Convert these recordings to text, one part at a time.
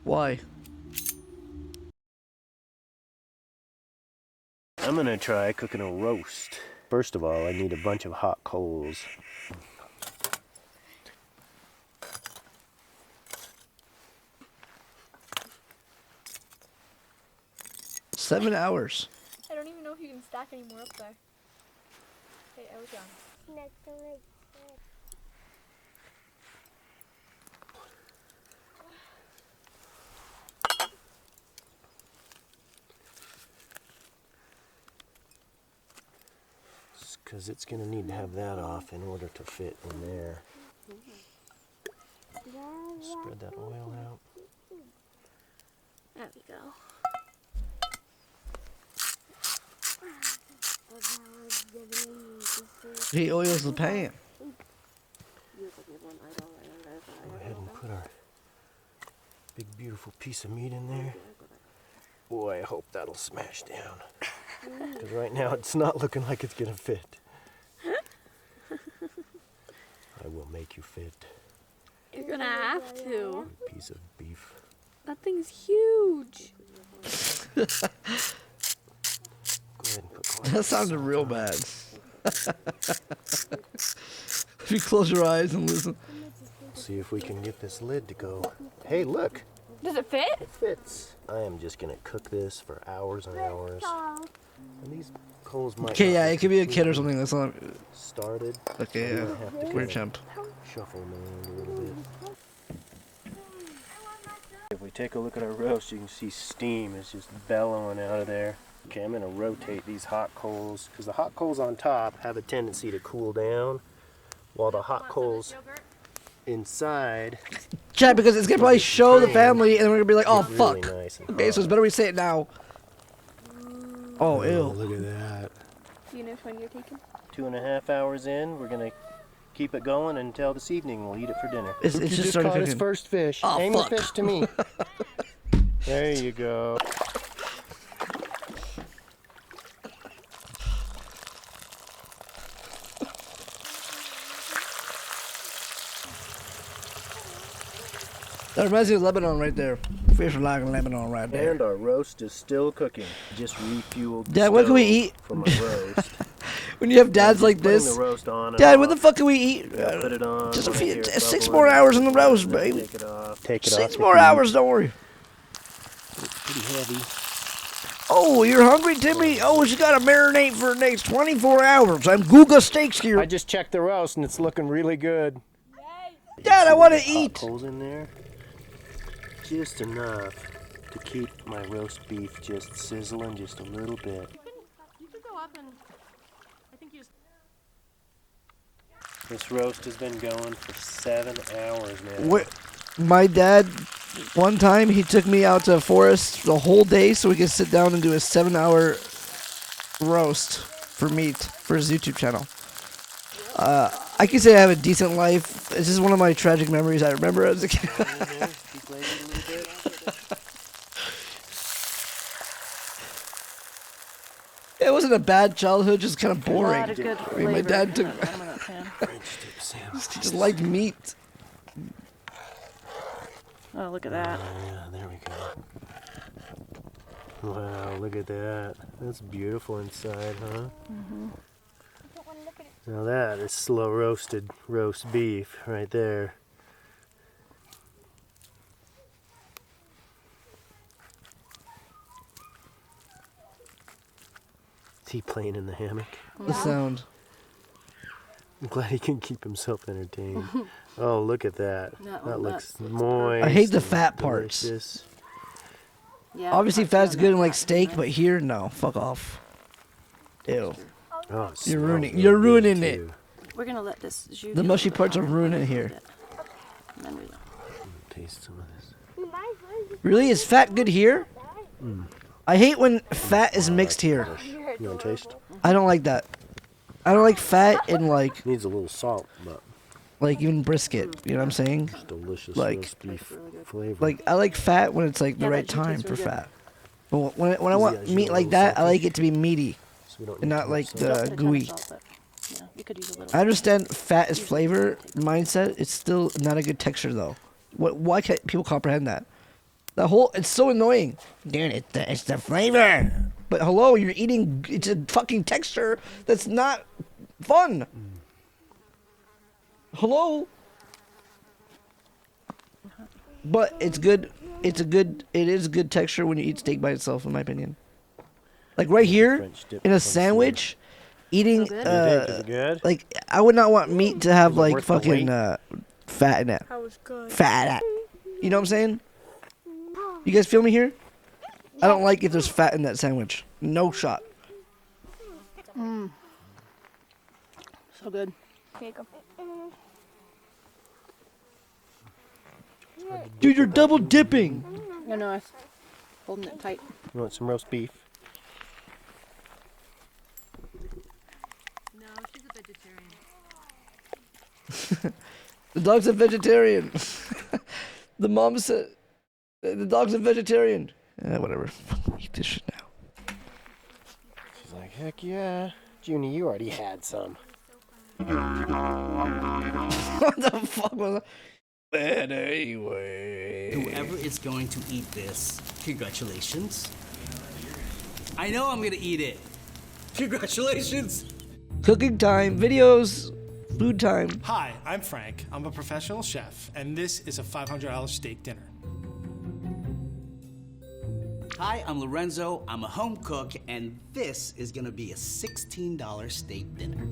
Why? I'm gonna try cooking a roast. First of all, I need a bunch of hot coals. 7 hours. I don't even know if you can stack any more up there. Hey, I was young. Because it's gonna need to have that off in order to fit in there. Spread that oil out. There we go. He oils the pan. Go ahead and put our big beautiful piece of meat in there. Boy, I hope that'll smash down. Because right now it's not looking like it's gonna fit. I will make you fit. You're gonna have to. Big piece of beef. That thing's huge. Go ahead and put That sounded real bad. If you close your eyes and listen. See if we can get this lid to go. Hey, look! Does it fit? It fits. I am just gonna cook this for hours and hours. And these coals might Okay, not yeah, be it could be a kid or completely something. That's not. started. Okay, I'm yeah. gonna have to Weird kinda chimp. shuffle them around a little bit. If we take a look at our roast, you can see steam is just bellowing out of there. Okay, I'm gonna rotate these hot coals because the hot coals on top have a tendency to cool down, while the hot coals inside Chad, because it's gonna probably show the family, and we're gonna be like, oh get fuck. really nice and Okay, so it's hot. better we say it now. Oh, ew. Look at that. Do you know which one you're taking? 2.5 hours in, we're gonna keep it going until this evening. We'll eat it for dinner. It's just started caught his cooking. first fish. Oh, Aim fuck. the fish to me. There you go. That reminds me of Lebanon right there. Fish like Lebanon right there. And our roast is still cooking. Just refueled. the Dad, what can we stove eat? From a roast. When you have dads like Putting this. the roast on and Dad, off. what the fuck can we eat? Put it on. Just a when I few, hear it 6 bubbling, more hours in the roast, and then baby. Take it off. Take it 6 off. more hours, don't worry. It's pretty heavy. Oh, you're hungry, Timmy? Oh, she got to marinate for the next 24 hours. I'm Guga Steaks here. I just checked the roast and it's looking really good. Dad, I want to Hot eat. coals in there. Just enough to keep my roast beef just sizzling just a little bit. You could go up and I think you just This roast has been going for 7 hours now. What? My dad, one time, he took me out to the forest the whole day so we could sit down and do a 7-hour roast for meat for his YouTube channel. I can say I have a decent life. It's just one of my tragic memories I remember as a kid. Keep waiting a little bit. It wasn't a bad childhood, just kind of A lot boring. of good I mean, my dad took, flavor in that pan. he just liked meat. Oh, look at that. Yeah, there we go. Wow, look at that. That's beautiful inside, huh? Now that is slow roasted roast beef right there. Is he playing in the hammock? The sound. I'm glad he can keep himself entertained. Oh, look at that. No, That looks that's- moist. I hate the and fat parts. delicious. Yeah, Obviously, parts fat's on good in that like back, steak, isn't but here, no. Fuck off. Ew. Oh, it You're smells ruining- really you're good, ruining it. too. it? We're gonna let this jus The get a mushy little bit parts are longer. ruining it here. And then we will. Taste some of this. Really? Is fat good here? I hate when fat is mixed here. You want to taste? I don't like that. I don't like fat in like Needs a little salt, but even brisket. You know what I'm saying? it's delicious Like- roast beef flavor. Like I like fat when it's like the Yeah, right that jus time tastes for really good. fat. But when I Yeah, want you meat want a like little that, I like salty? it to be meaty So we don't and need not too much like salt. Don't put the a ton of gooey. salt, but, yeah, you could use a little. I understand fat is flavor mindset. It's still not a good texture though. Why can't people comprehend that? The whole, it's so annoying. Dude, it's the flavor. But hello, you're eating, it's a fucking texture that's not fun. Hello? But it's good, it is a good texture when you eat steak by itself, in my opinion. Like right here, French dip in a from sandwich, eating, So good? Is it good? like, I would not want meat to have Is it like worth the fucking, wait? fat in it. That was good. Fat. You know what I'm saying? You guys feel me here? I don't like if there's fat in that sandwich. No shot. So good. Here you go. Dude, you're double dipping. No, I was holding it tight. You want some roast beef? No, she's a vegetarian. The dog's a vegetarian. The mom said the dog's a vegetarian. Whatever. Eat this shit now. She's like, heck yeah. Junie, you already had some. What the fuck was that? But anyway. Whoever is going to eat this, congratulations. I know I'm gonna eat it. Congratulations. Cooking time, videos, food time. Hi, I'm Frank. I'm a professional chef, and this is a $500 steak dinner. Hi, I'm Lorenzo. I'm a home cook, and this is gonna be a $16 steak dinner.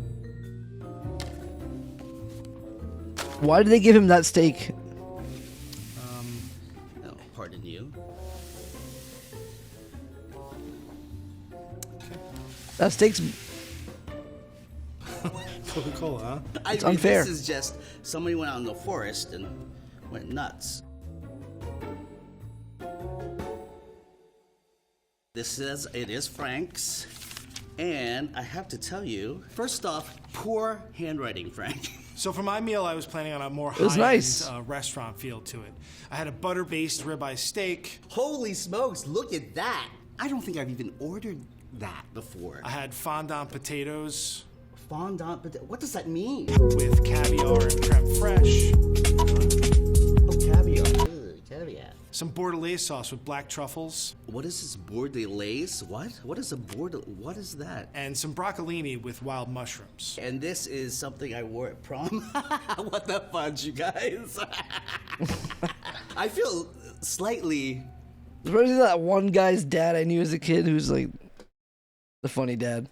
Why did they give him that steak? Oh, pardon you. That steak's Coca-Cola, huh? It's unfair. This is just somebody went out in the forest and went nuts. This says it is Frank's, and I have to tell you, first off, poor handwriting, Frank. So for my meal, I was planning on a more was high-end nice. Restaurant feel to it. I had a butter-based ribeye steak. Holy smokes, look at that! I don't think I've even ordered that before. I had fondant potatoes Fondant, but what does that mean? with caviar and creme fraiche. Oh, caviar. Ugh, caviar. Some bordelaise sauce with black truffles. What is this bordelaise? What? What is a what is that? And some broccolini with wild mushrooms. And this is something I wore at prom. What the fudge, you guys? I feel slightly. Especially that one guy's dad I knew as a kid who's like the funny dad.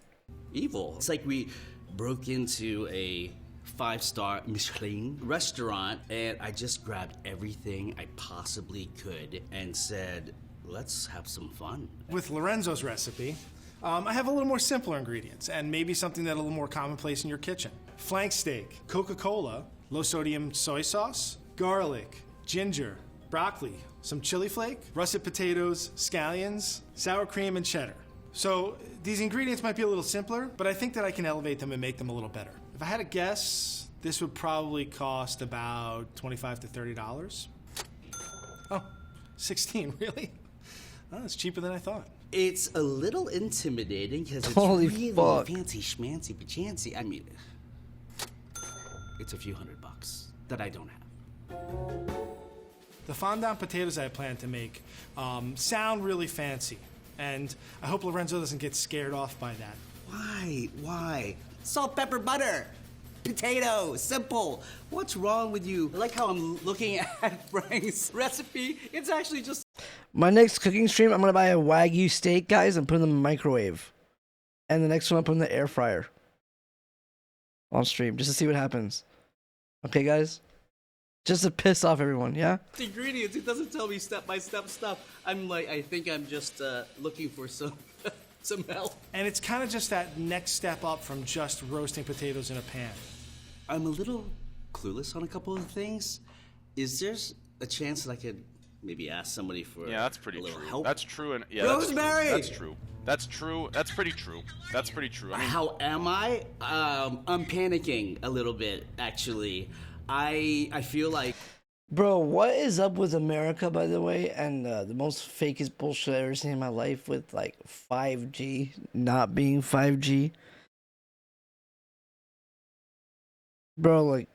Evil. It's like we broke into a 5-star Michelin restaurant and I just grabbed everything I possibly could and said, let's have some fun. With Lorenzo's recipe, I have a little more simpler ingredients and maybe something that's a little more commonplace in your kitchen. Flank steak, Coca-Cola, low-sodium soy sauce, garlic, ginger, broccoli, some chili flake, russet potatoes, scallions, sour cream, and cheddar. So these ingredients might be a little simpler, but I think that I can elevate them and make them a little better. If I had to guess, this would probably cost about $25 to $30. Oh, 16, really? Oh, that's cheaper than I thought. It's a little intimidating because it's Holy really fuck. fancy schmancy pachancy. I mean, it's a few $100 that I don't have. The fondant potatoes I plan to make sound really fancy, and I hope Lorenzo doesn't get scared off by that. Why? Why? Salt, pepper, butter. Potato. Simple. What's wrong with you? I like how I'm looking at Frank's recipe. It's actually just... My next cooking stream, I'm gonna buy a Wagyu steak, guys, and put it in the microwave. And the next one, I'll put in the air fryer. On stream, just to see what happens. Okay, guys? Just to piss off everyone, yeah? the ingredients. It doesn't tell me step-by-step stuff. I'm like, I think I'm just looking for some... some help. And it's kind of just that next step up from just roasting potatoes in a pan. I'm a little clueless on a couple of things. Is there a chance that I could maybe ask somebody for Yeah, that's pretty a little true. help? That's true, and yeah, Rosemary! That's true. That's true. That's pretty true. That's pretty true. I mean, How am I? I'm panicking a little bit, actually. I feel like Bro, what is up with America, by the way? And the most fakest bullshit I've ever seen in my life with, like, 5G not being 5G. Bro, like,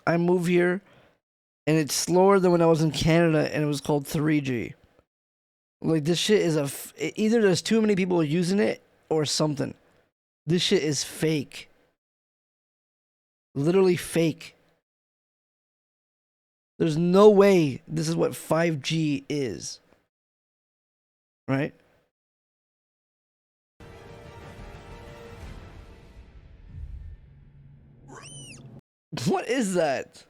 I move here, and it's slower than when I was in Canada, and it was called 3G. Like, this shit is either there's too many people using it or something. This shit is fake. Literally fake. There's no way this is what 5G is. Right? What is that?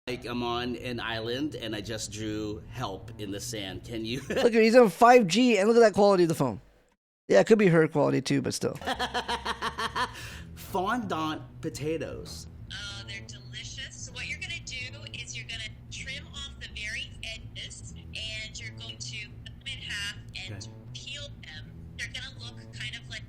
Like I'm on an island and I just drew help in the sand. Can you? Look, he's on 5G, and look at that quality of the phone. Yeah, it could be her quality too, but still. Fondant potatoes. They're delicious. So what you're gonna do is you're gonna trim off the very edges, and you're going to cut them in half and peel them. They're gonna look kind of like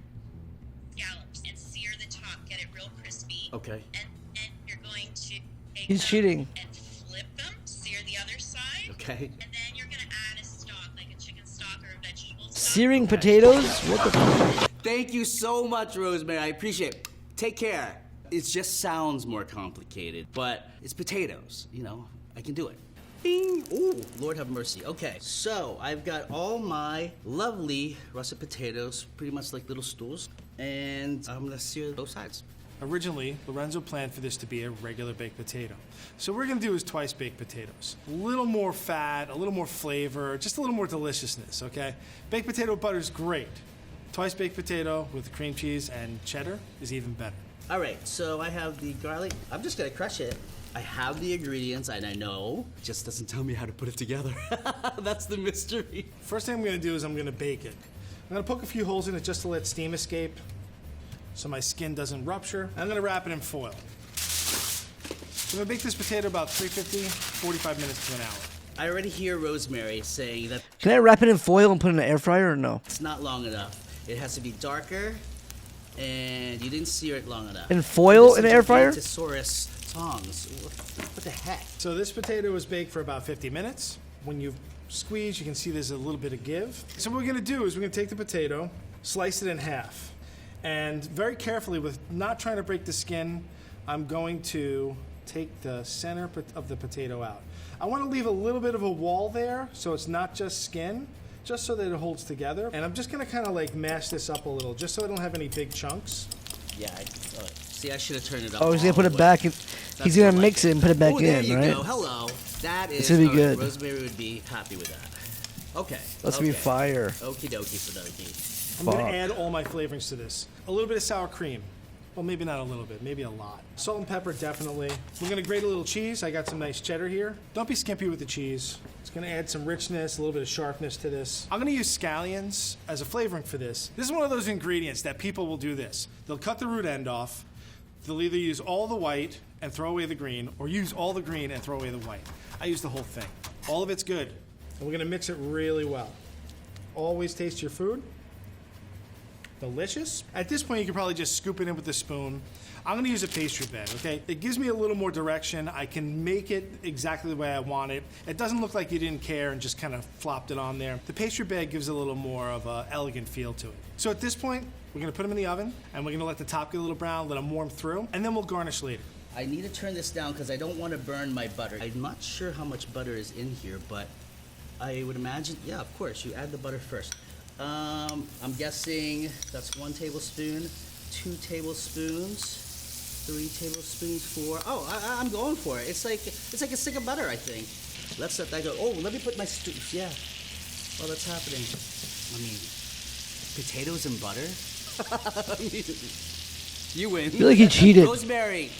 scallops, and sear the top, get it real crispy. Okay. And then you're going to take He's them cheating. and flip them, sear the other side. Okay. And then you're gonna add a stock, like a chicken stock or a vegetable stock. Searing potatoes? What the fuck? Thank you so much, Rosemary. I appreciate it. Take care. It just sounds more complicated, but it's potatoes. You know, I can do it. Bing. Ooh, Lord have mercy. Okay, so I've got all my lovely russet potatoes, pretty much like little stools, and I'm gonna sear both sides. Originally, Lorenzo planned for this to be a regular baked potato. So what we're gonna do is twice baked potatoes. A little more fat, a little more flavor, just a little more deliciousness, okay? Baked potato butter is great. Twice baked potato with cream cheese and cheddar is even better. All right, so I have the garlic. I'm just gonna crush it. I have the ingredients, and I know. It just doesn't tell me how to put it together. That's the mystery. First thing I'm gonna do is I'm gonna bake it. I'm gonna poke a few holes in it just to let steam escape so my skin doesn't rupture. I'm gonna wrap it in foil. I'm gonna bake this potato about 350, 45 minutes to an hour. I already hear Rosemary saying that Can I wrap it in foil and put it in the air fryer or no? it's not long enough. It has to be darker, and you didn't sear it long enough. In foil This in the is air fryer? Thesaurus tongs. What the heck? So this potato was baked for about 50 minutes. When you squeeze, you can see there's a little bit of give. So what we're gonna do is we're gonna take the potato, slice it in half, and very carefully, with not trying to break the skin, I'm going to take the center of the potato out. I wanna leave a little bit of a wall there, so it's not just skin, just so that it holds together. And I'm just gonna kinda like mash this up a little, just so I don't have any big chunks. Yeah, see, I should have turned it up. Oh, he's gonna all put the it way. back in. That's He's gonna more mix like it and put it back Oh, there in, you right? go. Hello. That is. It's gonna be all right, good. Rosemary would be happy with that. Okay. That's gonna be okay. fire. Okie dokie Sadoki. I'm gonna add all my flavorings to this. A little bit of sour cream. Well, maybe not a little bit, maybe a lot. Salt and pepper, definitely. We're gonna grate a little cheese. I got some nice cheddar here. Don't be skimpy with the cheese. It's gonna add some richness, a little bit of sharpness to this. I'm gonna use scallions as a flavoring for this. This is one of those ingredients that people will do this. They'll cut the root end off. They'll either use all the white and throw away the green, or use all the green and throw away the white. I use the whole thing. All of it's good. And we're gonna mix it really well. Always taste your food. Delicious. At this point, you can probably just scoop it in with a spoon. I'm gonna use a pastry bed, okay? It gives me a little more direction. I can make it exactly the way I want it. It doesn't look like you didn't care and just kind of flopped it on there. The pastry bed gives a little more of an elegant feel to it. So at this point, we're gonna put them in the oven, and we're gonna let the top get a little brown, let them warm through, and then we'll garnish later. I need to turn this down because I don't want to burn my butter. I'm not sure how much butter is in here, but I would imagine, yeah, of course, you add the butter first. I'm guessing that's 1 tablespoon, 2 tablespoons, 3 tablespoons, 4. Oh, I'm going for it. It's like a stick of butter, I think. Let's let that go. Oh, let me put my yeah. While that's happening, I mean, potatoes and butter. You win. I feel like he cheated. Rosemary.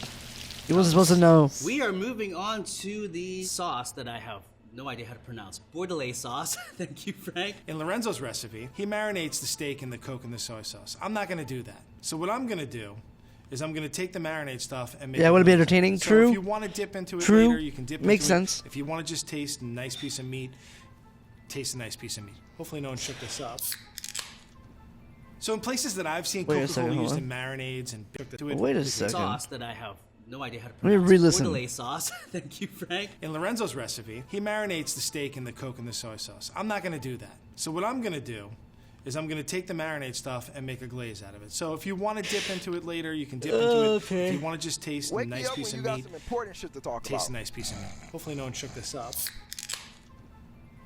He wasn't supposed to know. We are moving on to the sauce that I have no idea how to pronounce. Bordelaise sauce. Thank you, Frank. In Lorenzo's recipe, he marinates the steak in the Coke and the soy sauce. I'm not gonna do that. So what I'm gonna do is I'm gonna take the marinade stuff and make Yeah, I it want to be meat. entertaining. So True. if you want to dip into it True. later, you can dip Makes into sense. it. If you want to just taste a nice piece of meat, taste a nice piece of meat. Hopefully no one shook this up. So in places that I've seen Wait a Coca-Cola second, hold used on. in marinades and to it, Wait a with second. Sauce that I have no idea how to Let me pronounce. re-listen. Bordelaise sauce. Thank you, Frank. In Lorenzo's recipe, he marinates the steak in the Coke and the soy sauce. I'm not gonna do that. So what I'm gonna do is I'm going to take the marinade stuff and make a glaze out of it. So if you want to dip into it later, you can dip into it. If you want to just taste a nice piece of meat, taste a nice piece of meat. Hopefully no one shook this up.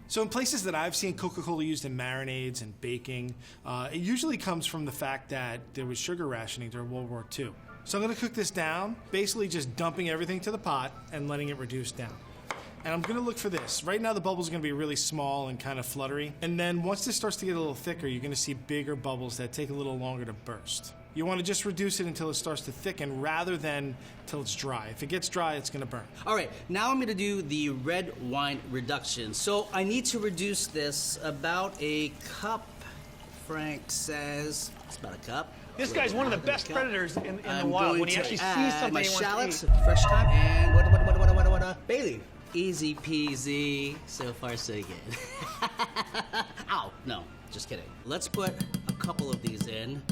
So in places that I've seen Coca-Cola used in marinades and baking, it usually comes from the fact that there was sugar rationing during World War II. So I'm going to cook this down, basically just dumping everything to the pot and letting it reduce down. And I'm going to look for this. Right now the bubbles are going to be really small and kind of fluttery. And then once this starts to get a little thicker, you're going to see bigger bubbles that take a little longer to burst. You want to just reduce it until it starts to thicken rather than till it's dry. If it gets dry, it's going to burn. All right, now I'm going to do the red wine reduction. So I need to reduce this about a cup, Frank says. It's about a cup. This guy's one of the best predators in the wild. When he actually sees something my he wants shallots, to eat. fresh thyme, and what? Bay leaf. Easy peasy. So far, so good. Ow, no, just kidding. Let's put a couple of these in.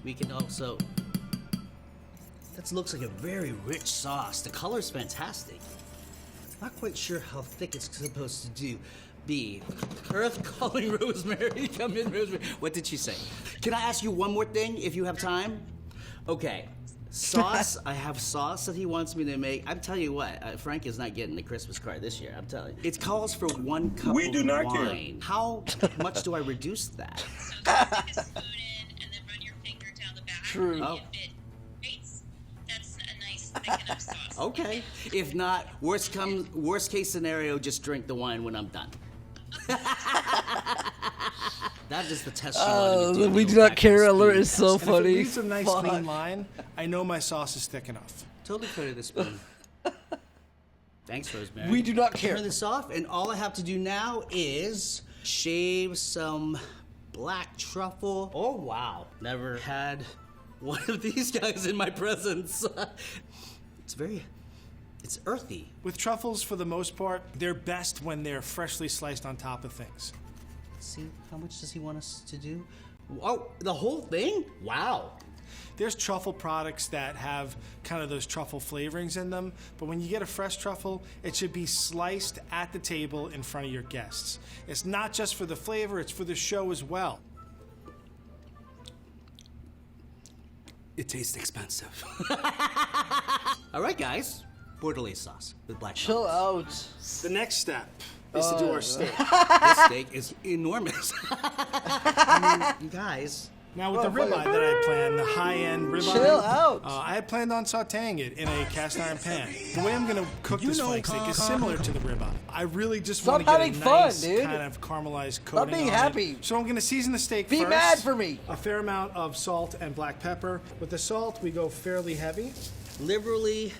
We can also... That looks like a very rich sauce. The color's fantastic. Not quite sure how thick it's supposed to be. Earth calling Rosemary. Come in, Rosemary. What did she say? Can I ask you one more thing if you have time? Okay. Sauce. I have sauce that he wants me to make. I'm telling you what, Frank is not getting the Christmas card this year. I'm telling you. It calls for 1 cup of wine. How much do I reduce that? So just stick a spoon in and then run your finger down the back. True. Oh. That's a nice thick enough sauce. Okay. If not, worst case scenario, just drink the wine when I'm done. That is the test you wanted to do. We do not care alert is so And funny. if it leaves a nice clean line, I know my sauce is thick enough. Totally clear the spoon. Thanks, Rosemary. We do not care. Turn this off, and all I have to do now is shave some black truffle. Oh, wow. Never had one of these guys in my presence. It's earthy. With truffles, for the most part, they're best when they're freshly sliced on top of things. See, how much does he want us to do? Oh, the whole thing? Wow. There's truffle products that have kind of those truffle flavorings in them, but when you get a fresh truffle, it should be sliced at the table in front of your guests. It's not just for the flavor, it's for the show as well. It tastes expensive. All right, guys. Bordelaise sauce with black Chill olives. out. The next step is to do our steak. This steak is enormous. I mean, you guys. Now with the ribeye that I had planned, the high-end ribeye, Chill out. I had planned on sautéing it in a cast iron pan. The way I'm going to cook this flank steak is similar to the ribeye. I really just want to get a having fun, nice dude. kind of caramelized coating Stop being on happy. it. So I'm going to season the steak Be first. mad for me. A fair amount of salt and black pepper. With the salt, we go fairly heavy. Liberally.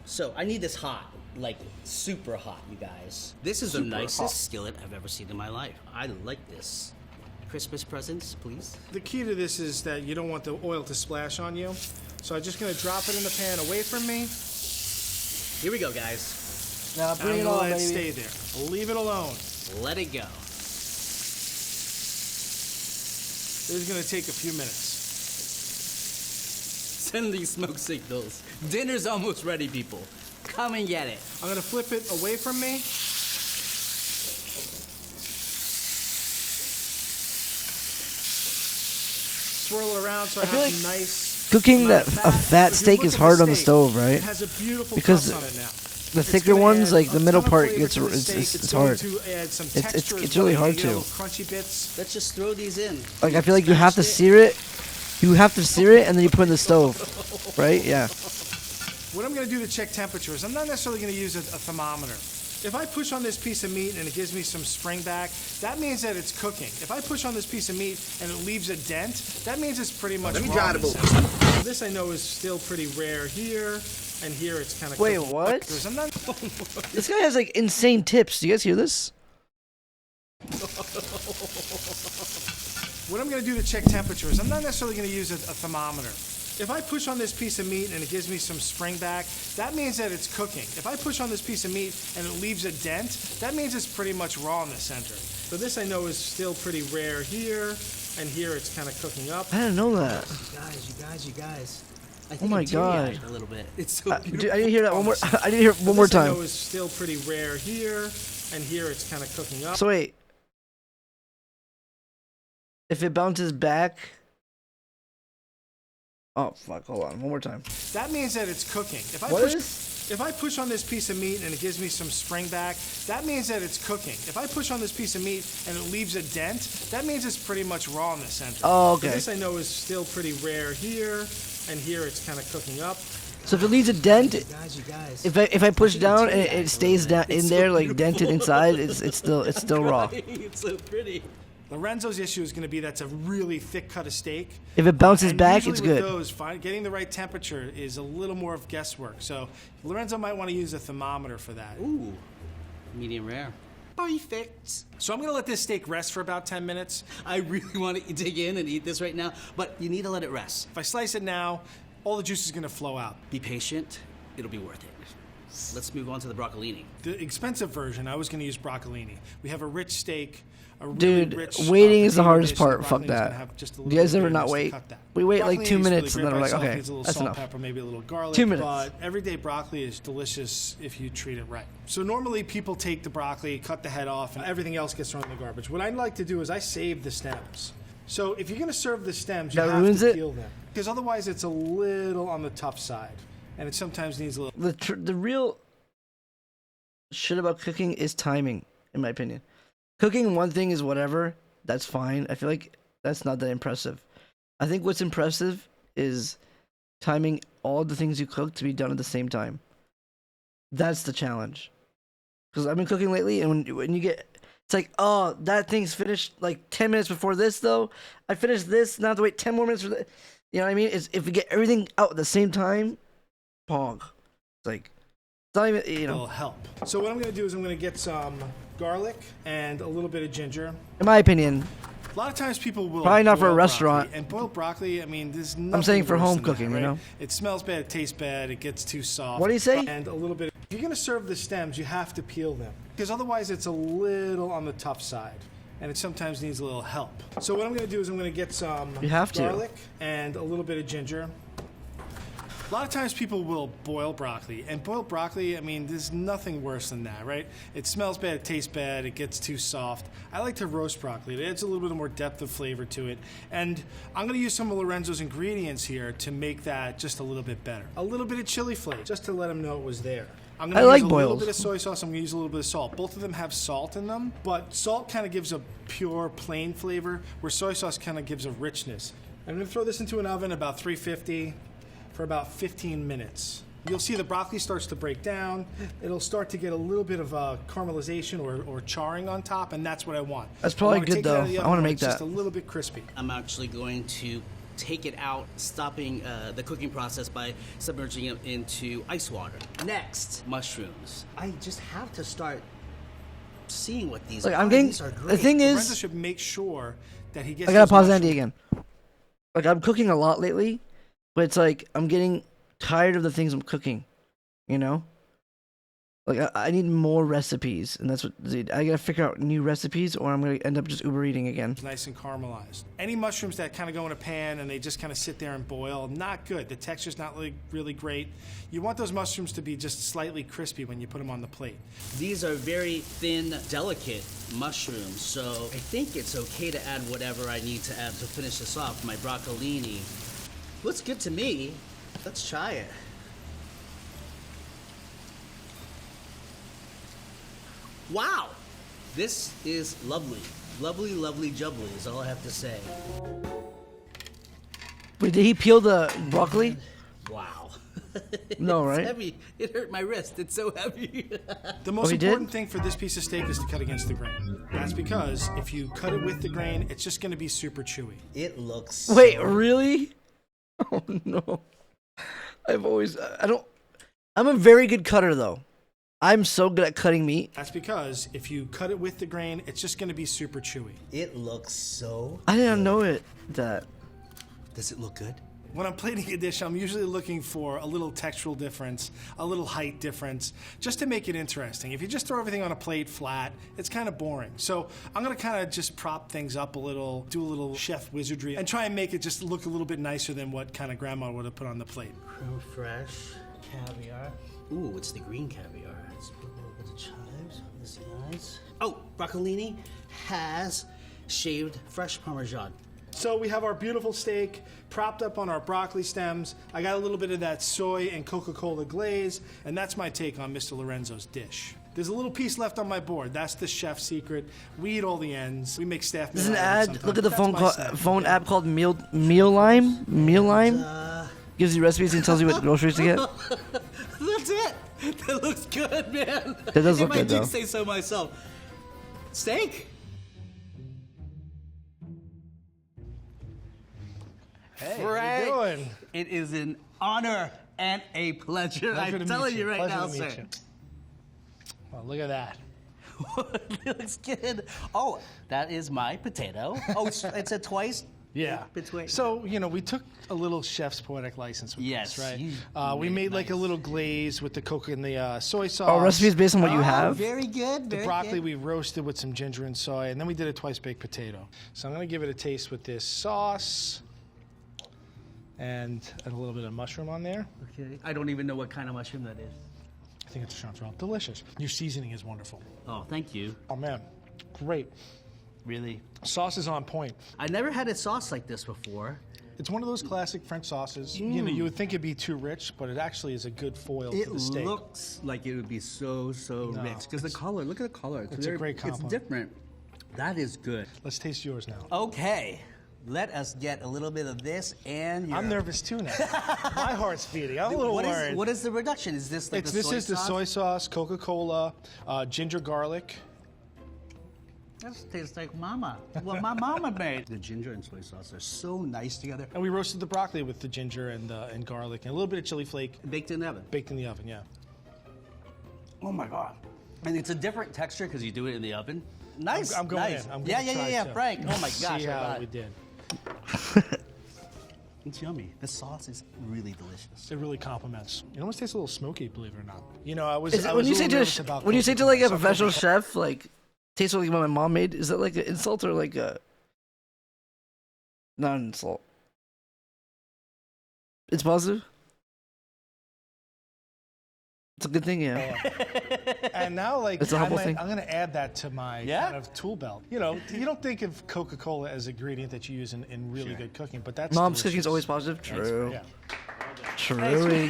So I need this hot, like super hot, you guys. This is the nicest skillet I've ever seen in my life. I like this. Christmas presents, please. The key to this is that you don't want the oil to splash on you. So I'm just going to drop it in the pan away from me. Here we go, guys. Now And bring I'm it going on, to let it baby. stay there. I'll leave it alone. Let it go. This is going to take a few minutes. Send these smoke signals. Dinner's almost ready, people. Come and get it. I'm going to flip it away from me. Swirl it around so I feel have like nice Cooking amount that of a fat If you steak look is at hard on the steak, stove, right? It has a beautiful Because crust on it now. The It's thicker gonna ones, add like the a middle ton of part, flavor gets to the steak. it's going hard. to add some It's texture as it's really well. hard You get to. little crunchy bits. Let's just throw these in. Like I feel like you have to sear it. You have to sear it and then you put it in the stove, right? Yeah. What I'm going to do to check temperatures, I'm not necessarily going to use a thermometer. If I push on this piece of meat and it gives me some spring back, that means that it's cooking. If I push on this piece of meat and it leaves a dent, that means it's pretty much raw. So this I know is still pretty rare here, and here it's kind of Wait, cooking. what? Because I'm not This guy has like insane tips. Do you guys hear this? What I'm going to do to check temperatures, I'm not necessarily going to use a thermometer. If I push on this piece of meat and it gives me some spring back, that means that it's cooking. If I push on this piece of meat and it leaves a dent, that means it's pretty much raw in the center. So this I know is still pretty rare here, and here it's kind of cooking up. I didn't know that. You guys. I Oh think my I'm teary-eyed God. a little bit. It's so beautiful. Dude, I didn't hear that one more. I didn't hear it one more This I time. know is still pretty rare here, and here it's kind of cooking up. So wait, If it bounces back. Oh fuck! Hold on, one more time. That means that it's cooking. If I push on this piece of meat and it gives me some spring back, that means that it's cooking. If I push on this piece of meat and it leaves a dent, that means it's pretty much raw in the center. Oh, okay. But this I know is still pretty rare here, and here it's kind of cooking up. So if it leaves a dent, You guys. if I push down and it stays down in there like dented inside, it's still raw. It's so pretty. Lorenzo's issue is going to be that's a really thick cut of steak. If it bounces And back, usually it's with good. Those, getting the right temperature is a little more of guesswork. So Lorenzo might want to use a thermometer for that. Ooh, medium rare. Perfect. So I'm going to let this steak rest for about 10 minutes. I really want to dig in and eat this right now, but you need to let it rest. If I slice it now, all the juice is going to flow out. Be patient. It'll be worth it. Let's move on to the broccolini. The expensive version, I was going to use broccolini. We have a rich steak. Dude, rich, waiting is the potato hardest dish, part. and Fuck broccoli's gonna that. have just a Do little you guys bit of ever not bitterness to wait? cut that. We wait like Broccolini 2 is really minutes and great then we're by like, itself. okay, Needs a little that's salt, enough. pepper, maybe a little garlic. 2 minutes. But everyday broccoli is delicious if you treat it right. So normally people take the broccoli, cut the head off, and everything else gets thrown in the garbage. What I like to do is I save the stems. So if you're going to serve the stems, you That have ruins to it? peel them. Because otherwise it's a little on the tough side. And it sometimes needs a little... The real shit about cooking is timing, in my opinion. Cooking one thing is whatever. That's fine. I feel like that's not that impressive. I think what's impressive is timing all the things you cook to be done at the same time. That's the challenge. Because I've been cooking lately, and when you get... It's like, oh, that thing's finished like 10 minutes before this, though. I finished this, now I have to wait 10 more minutes for that. You know what I mean? It's, if we get everything out at the same time, pog. It's like, it's not even, you know. It'll help. So what I'm going to do is I'm going to get some garlic and a little bit of ginger. In my opinion, A lot of times people will probably not for a boil restaurant. broccoli, and boiled broccoli, I mean, there's nothing I'm saying for worse home than cooking, that, you right? know? It smells bad, it tastes bad, it gets too soft. What do you say? And a little bit. If you're going to serve the stems, you have to peel them. Because otherwise it's a little on the tough side. And it sometimes needs a little help. So what I'm going to do is I'm going to get some You have to. garlic and a little bit of ginger. A lot of times people will boil broccoli, and boiled broccoli, I mean, there's nothing worse than that, right? It smells bad, it tastes bad, it gets too soft. I like to roast broccoli. It adds a little bit more depth of flavor to it. And I'm going to use some of Lorenzo's ingredients here to make that just a little bit better. A little bit of chili flake, just to let him know it was there. I'm going I to like use a little boils. bit of soy sauce. I'm going to use a little bit of salt. Both of them have salt in them, but salt kind of gives a pure, plain flavor, where soy sauce kind of gives a richness. I'm going to throw this into an oven about 350 for about 15 minutes. You'll see the broccoli starts to break down. It'll start to get a little bit of caramelization or charring on top, and that's what I want. That's probably I wanna good, take it out of though. the I oven wanna when make it's just that. a little bit crispy. I'm actually going to take it out, stopping the cooking process by submerging it into ice water. Next, mushrooms. I just have to start seeing what these Like, are. I'm getting... These are The great. thing Lorenzo is... should make sure that he gets I gotta those pause mushrooms- Andy again. Like, I'm cooking a lot lately, but it's like I'm getting tired of the things I'm cooking, you know? Like, I need more recipes, and that's what, dude, I gotta figure out new recipes, or I'm gonna end up just Uber eating again. Nice and caramelized. Any mushrooms that kind of go in a pan and they just kind of sit there and boil, not good. The texture's not really great. You want those mushrooms to be just slightly crispy when you put them on the plate. These are very thin, delicate mushrooms, so I think it's okay to add whatever I need to add to finish this off. My broccolini looks good to me. Let's try it. Wow! This is lovely. Lovely, lovely, jubbly is all I have to say. Wait, did he peel the broccoli? Wow. No, It's right? heavy. It hurt my wrist. It's so heavy. The most he did? important thing for this piece of steak is to cut against the grain. That's because if you cut it with the grain, it's just going to be super chewy. It looks Wait, so really? Oh, no. I'm a very good cutter, though. I'm so good at cutting meat. That's because if you cut it with the grain, it's just going to be super chewy. It looks so I didn't know that. Does it look good? When I'm plating a dish, I'm usually looking for a little textural difference, a little height difference, just to make it interesting. If you just throw everything on a plate flat, it's kind of boring. So I'm gonna kind of just prop things up a little, do a little chef wizardry, and try and make it just look a little bit nicer than what kind of grandma would have put on the plate. Creme fraiche, caviar. Ooh, it's the green caviar. Let's put a little bit of chives. This is nice. Oh, broccolini has shaved fresh Parmesan. So we have our beautiful steak propped up on our broccoli stems. I got a little bit of that soy and Coca-Cola glaze, and that's my take on Mr. Lorenzo's dish. There's a little piece left on my board. That's the chef's secret. We eat all the ends. We make staff. There's an ad. Look at the phone app called Meal Lime. Meal Lime gives you recipes and tells you what groceries to get. That's it. That looks good, man. That does look good, though. though. If I do say so myself. Steak. Hey, Frank, how you doing? it is an honor and a pleasure. I'm telling you right now, sir. Well, look at that. It looks good. Oh, that is my potato. Oh, it's a twice. Yeah. Between. So, you know, we took a little chef's poetic license with Yes, this, right? you We made made it like a nice. little glaze with the coca and the soy sauce. Oh, recipes based on what you have. Very good. The Very broccoli good. we roasted with some ginger and soy, and then we did a twice baked potato. So I'm gonna give it a taste with this sauce and a little bit of mushroom on there. Okay. I don't even know what kind of mushroom that is. I think it's a chanterelle. Delicious. Your seasoning is wonderful. Oh, thank you. Oh man, great. Really. Sauce is on point. I never had a sauce like this before. It's one of those classic French sauces. You know, you would think it'd be too rich, but it actually is a good foil It for the steak. looks like it would be so No, rich because the color. Look at the color. it's a great compliment. It's different. That is good. Let's taste yours now. Okay, let us get a little bit of this and your... I'm nervous too now. My heart's beating. I'm a little worried. What is the reduction? Is this like This is the soy sauce, Coca-Cola, ginger garlic. This tastes like mama. What my mama made. The ginger and soy sauce are so nice together. And we roasted the broccoli with the ginger and garlic and a little bit of chili flake. Baked in the oven. Baked in the oven, yeah. Oh my God. And it's a different texture because you do it in the oven. Nice. I'm going nice. in. I'm yeah, gonna try yeah, too. Frank. Oh my gosh. See I how got we it. did. It's yummy. The sauce is really delicious. It really compliments. It almost tastes a little smoky, believe it or not. You know, I was. Is it, when you say to like a professional chef, like tastes like what my mom made, is that like an insult or like a not an insult? It's positive. It's a good thing, yeah. And now, like, It's a humble thing. I'm going to add that to my kind of tool belt. You know, you don't think of Coca-Cola as an ingredient that you use in really good cooking, but that's Mom's delicious. cooking is always positive. True. Yeah. Truing.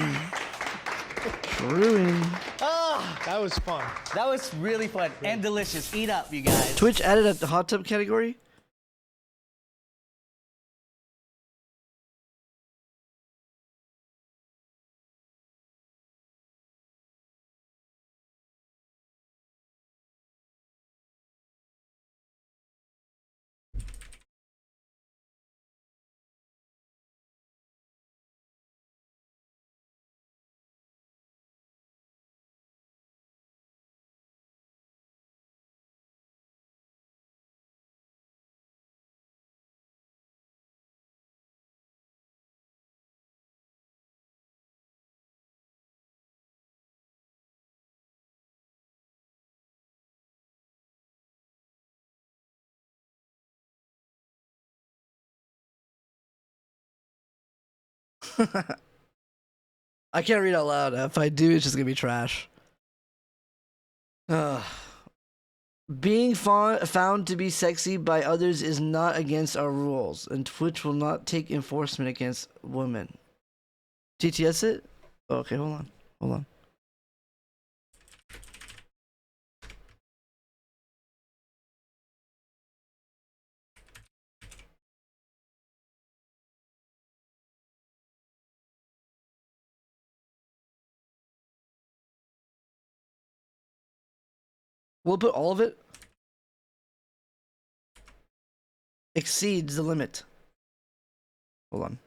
Truing. Oh, that was fun. That was really fun and delicious. Eat up, you guys. Twitch added a hot tub category. I can't read out loud. If I do, it's just gonna be trash. Being found to be sexy by others is not against our rules, and Twitch will not take enforcement against women. TTS it? Okay, hold on. Hold on. We'll put all of it. Exceeds the limit. Hold on.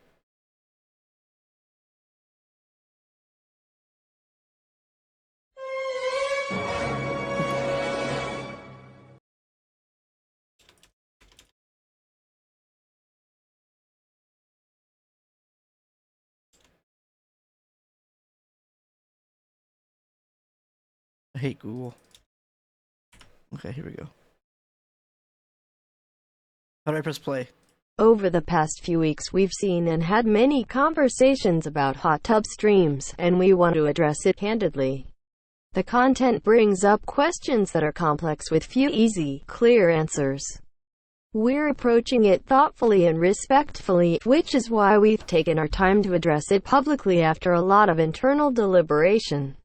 I hate Google. Okay, here we go. How do I press play? Over the past few weeks we've seen and had many conversations about hot tub streams, and we want to address it candidly. The content brings up questions that are complex with few easy, clear answers. We're approaching it thoughtfully and respectfully, which is why we've taken our time to address it publicly after a lot of internal deliberation.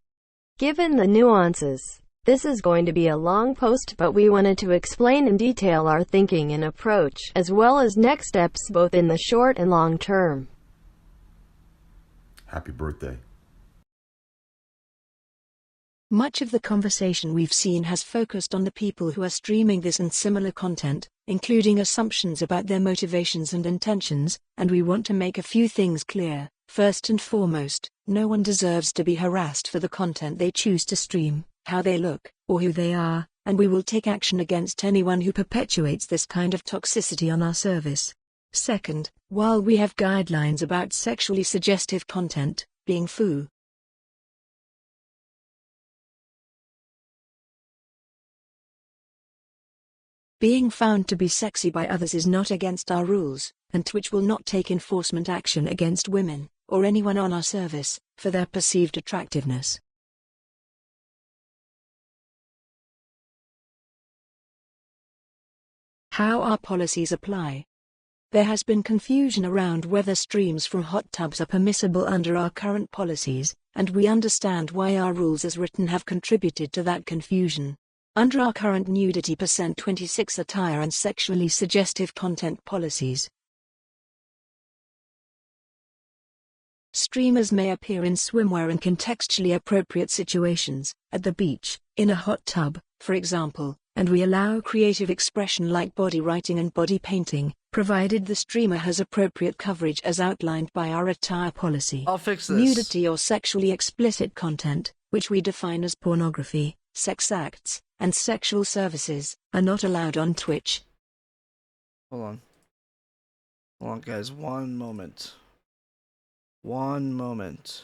Given the nuances, this is going to be a long post, but we wanted to explain in detail our thinking and approach, as well as next steps both in the short and long term. Happy birthday. Much of the conversation we've seen has focused on the people who are streaming this and similar content, including assumptions about their motivations and intentions, and we want to make a few things clear. First and foremost, no one deserves to be harassed for the content they choose to stream, how they look, or who they are, and we will take action against anyone who perpetuates this kind of toxicity on our service. Second, while we have guidelines about sexually suggestive content, being being found to be sexy by others is not against our rules, and Twitch will not take enforcement action against women, or anyone on our service, for their perceived attractiveness. How our policies apply. There has been confusion around whether streams from hot tubs are permissible under our current policies, and we understand why our rules as written have contributed to that confusion. Under our current nudity %26 attire and sexually suggestive content policies, streamers may appear in swimwear in contextually appropriate situations, at the beach, in a hot tub, for example, and we allow creative expression like body writing and body painting, provided the streamer has appropriate coverage as outlined by our attire policy. I'll fix this. Nudity or sexually explicit content, which we define as pornography, sex acts, and sexual services, are not allowed on Twitch. Hold on. Hold on, guys. One moment. One moment.